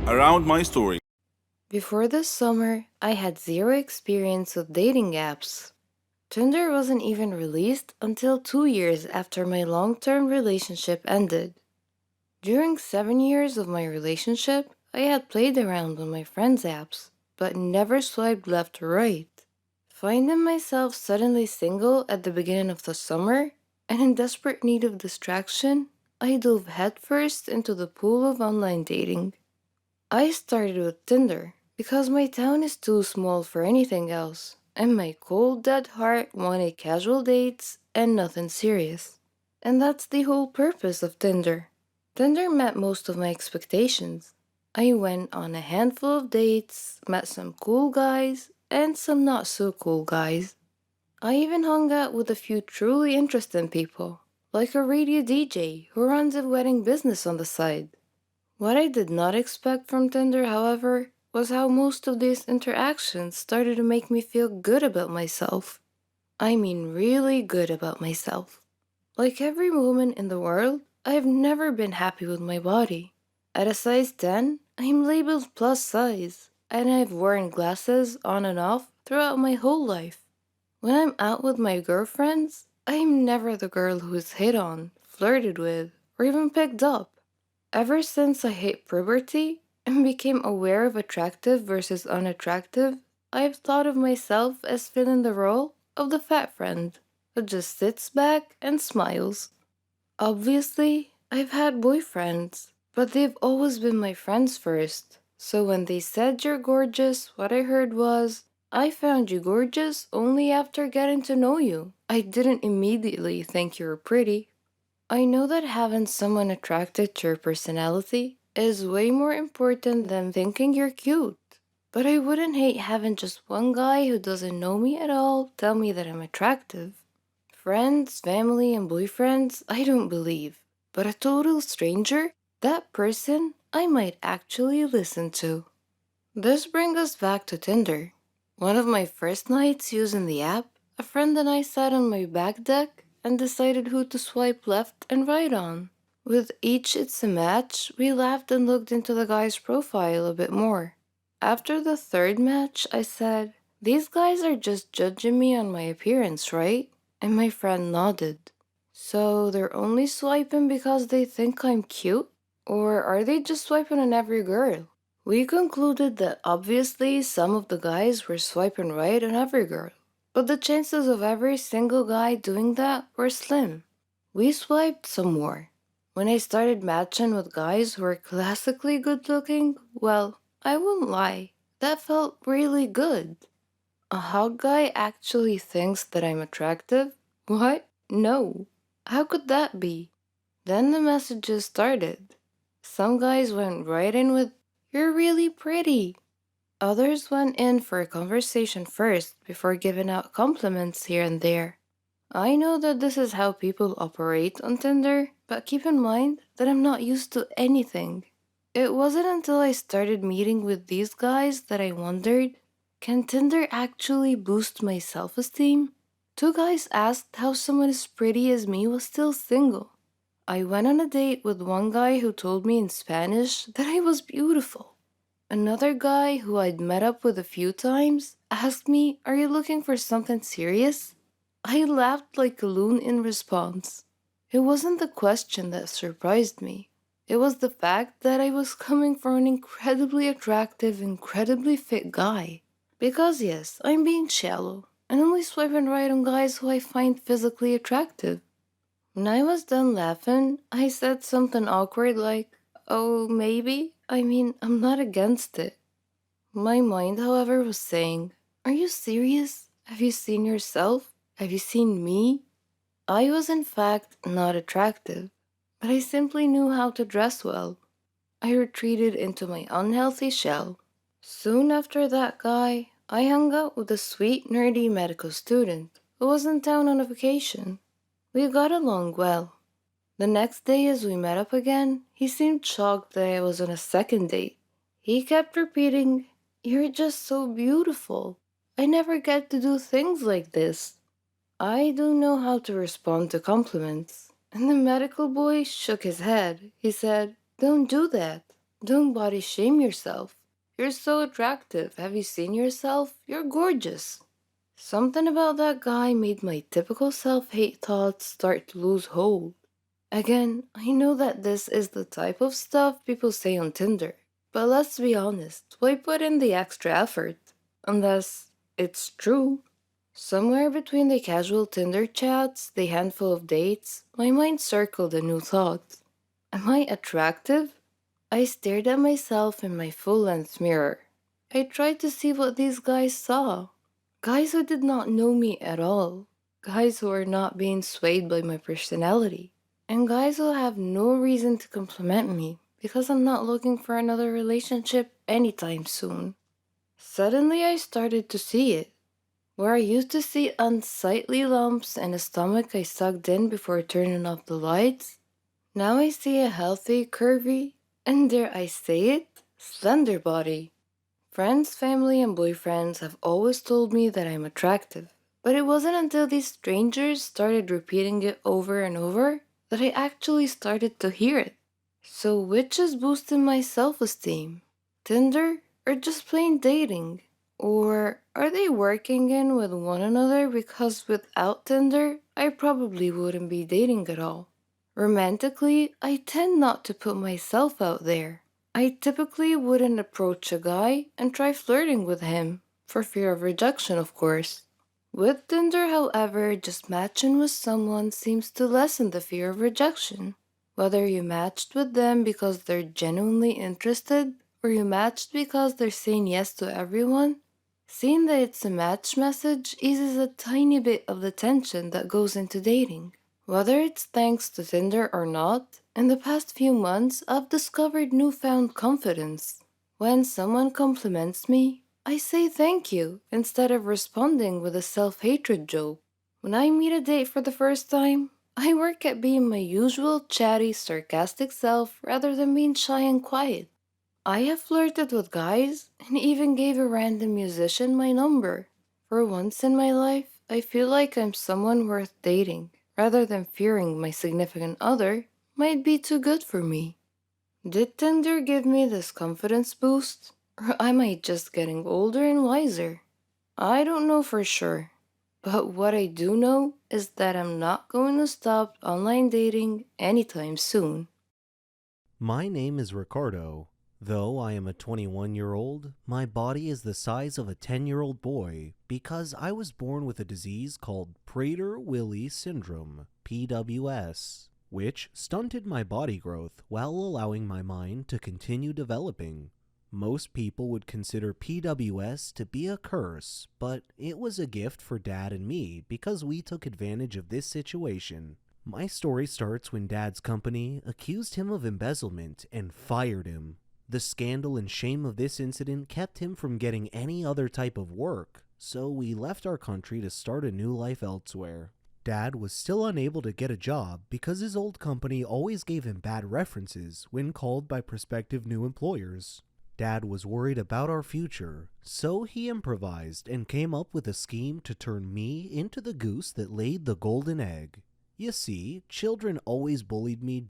around my story. Before this summer, I had zero experience with dating apps. Tinder wasn't even released until 2 years after my long term relationship ended. During 7 years of my relationship, I had played around on my friends' apps, but never swiped left or right. Finding myself suddenly single at the beginning of the summer and in desperate need of distraction, I dove headfirst into the pool of online dating. I started with Tinder because my town is too small for anything else, and my cold dead heart wanted casual dates and nothing serious. And that's the whole purpose of Tinder. Tinder met most of my expectations. I went on a handful of dates, met some cool guys, and some not so cool guys. I even hung out with a few truly interesting people, like a radio DJ who runs a wedding business on the side. What I did not expect from Tinder, however, was how most of these interactions started to make me feel good about myself. I mean, really good about myself. Like every woman in the world, I have never been happy with my body. At a size 10, I am labeled plus size, and I've worn glasses on and off throughout my whole life. When I'm out with my girlfriends, I am never the girl who is hit on, flirted with, or even picked up. Ever since I hit puberty and became aware of attractive versus unattractive, I've thought of myself as filling the role of the fat friend who just sits back and smiles. Obviously, I've had boyfriends, but they've always been my friends first. So when they said you're gorgeous, what I heard was, I found you gorgeous only after getting to know you. I didn't immediately think you were pretty. I know that having someone attracted to your personality is way more important than thinking you're cute. But I wouldn't hate having just one guy who doesn't know me at all tell me that I'm attractive. Friends, family, and boyfriends, I don't believe. But a total stranger, that person I might actually listen to. This brings us back to Tinder. One of my first nights using the app, a friend and I sat on my back deck and decided who to swipe left and right on. With each it's a match, we laughed and looked into the guy's profile a bit more. After the third match, I said, these guys are just judging me on my appearance, right? And my friend nodded. So they're only swiping because they think I'm cute? Or are they just swiping on every girl? We concluded that obviously some of the guys were swiping right on every girl, but the chances of every single guy doing that were slim. We swiped some more. When I started matching with guys who were classically good looking, well, I won't lie, that felt really good. A hot guy actually thinks that I'm attractive? What? No. How could that be? Then the messages started. Some guys went right in with, you're really pretty. Others went in for a conversation first before giving out compliments here and there. I know that this is how people operate on Tinder, but keep in mind that I'm not used to anything. It wasn't until I started meeting with these guys that I wondered, can Tinder actually boost my self esteem? Two guys asked how someone as pretty as me was still single. I went on a date with one guy who told me in Spanish that I was beautiful. Another guy who I'd met up with a few times asked me, are you looking for something serious? I laughed like a loon in response. It wasn't the question that surprised me. It was the fact that I was coming from an incredibly attractive, incredibly fit guy. Because yes, I'm being shallow and only swiping right on guys who I find physically attractive. When I was done laughing, I said something awkward like, oh, maybe? I mean, I'm not against it. My mind, however, was saying, are you serious? Have you seen yourself? Have you seen me? I was, in fact, not attractive, but I simply knew how to dress well. I retreated into my unhealthy shell. Soon after that guy, I hung out with a sweet, nerdy medical student who was in town on a vacation. We got along well. The next day, as we met up again, he seemed shocked that I was on a second date. He kept repeating, you're just so beautiful. I never get to do things like this. I don't know how to respond to compliments. And the medical boy shook his head. He said, don't do that. Don't body shame yourself. You're so attractive. Have you seen yourself? You're gorgeous. Something about that guy made my typical self hate thoughts start to lose hold. Again, I know that this is the type of stuff people say on Tinder, but let's be honest, why put in the extra effort? Unless it's true. Somewhere between the casual Tinder chats, the handful of dates, my mind circled a new thought. Am I attractive? I stared at myself in my full length mirror. I tried to see what these guys saw. Guys who did not know me at all. Guys who are not being swayed by my personality. And guys who have no reason to compliment me because I'm not looking for another relationship anytime soon. Suddenly I started to see it. Where I used to see unsightly lumps and a stomach I sucked in before turning off the lights, now I see a healthy, curvy, and dare I say it, slender body. Friends, family, and boyfriends have always told me that I'm attractive, but it wasn't until these strangers started repeating it over and over that I actually started to hear it. So, which is boosting my self esteem? Tinder or just plain dating? Or are they working in with one another because without Tinder, I probably wouldn't be dating at all? Romantically, I tend not to put myself out there. I typically wouldn't approach a guy and try flirting with him, for fear of rejection, of course. With Tinder, however, just matching with someone seems to lessen the fear of rejection. Whether you matched with them because they're genuinely interested, or you matched because they're saying yes to everyone, seeing that it's a match message eases a tiny bit of the tension that goes into dating. Whether it's thanks to Tinder or not, in the past few months I've discovered newfound confidence. When someone compliments me, I say thank you instead of responding with a self hatred joke. When I meet a date for the first time, I work at being my usual chatty, sarcastic self rather than being shy and quiet. I have flirted with guys and even gave a random musician my number. For once in my life, I feel like I'm someone worth dating, rather than fearing my significant other might be too good for me. Did Tinder give me this confidence boost? Or am I just getting older and wiser? I don't know for sure. But what I do know is that I'm not going to stop online dating anytime soon. My name is Ricardo. Though I am a 21-year-old, my body is the size of a 10-year-old boy because I was born with a disease called Prader-Willi syndrome, PWS, which stunted my body growth while allowing my mind to continue developing. Most people would consider PWS to be a curse, but it was a gift for Dad and me because we took advantage of this situation. My story starts when Dad's company accused him of embezzlement and fired him. The scandal and shame of this incident kept him from getting any other type of work, so we left our country to start a new life elsewhere. Dad was still unable to get a job because his old company always gave him bad references when called by prospective new employers. Dad was worried about our future, so he improvised and came up with a scheme to turn me into the goose that laid the golden egg. You see, children always bullied me